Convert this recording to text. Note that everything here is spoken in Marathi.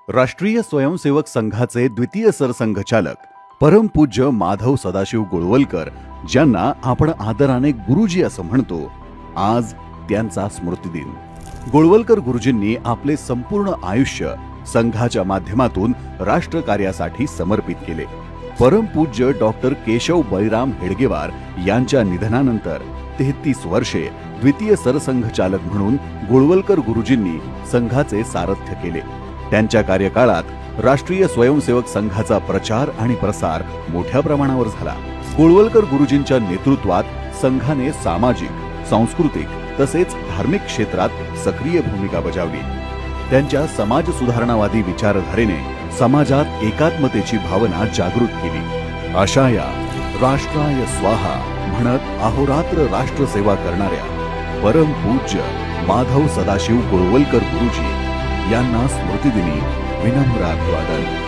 राष्ट्रीय स्वयंसेवक संघाचे द्वितीय सरसंघचालक परमपूज्य माधव सदाशिव गोळवलकर, ज्यांना आपण आदराने गुरुजी असं म्हणतो, आज त्यांचा स्मृतिदिन. गोळवलकर गुरुजींनी आपले संपूर्ण आयुष्य संघाच्या माध्यमातून राष्ट्रकार्यासाठी समर्पित केले. परमपूज्य डॉक्टर केशव बळीराम हेडगेवार यांच्या निधनानंतर 33 वर्षे द्वितीय सरसंघचालक म्हणून गोळवलकर गुरुजींनी संघाचे सारथ्य केले. त्यांच्या कार्यकाळात राष्ट्रीय स्वयंसेवक संघाचा प्रचार आणि प्रसार मोठ्या प्रमाणावर झाला. गोळवलकर गुरुजींच्या नेतृत्वात संघाने सामाजिक, सांस्कृतिक तसेच धार्मिक क्षेत्रात सक्रिय भूमिका बजावली. त्यांच्या समाज सुधारणावादी विचारधारेने समाजात एकात्मतेची भावना जागृत केली. अशाया राष्ट्राय स्वाहा म्हणत अहोरात्र राष्ट्रसेवा करणाऱ्या परमपूज्य माधव सदाशिव गोळवलकर गुरुजी यांना स्मृतिदिनी विनम्र अभिवादन.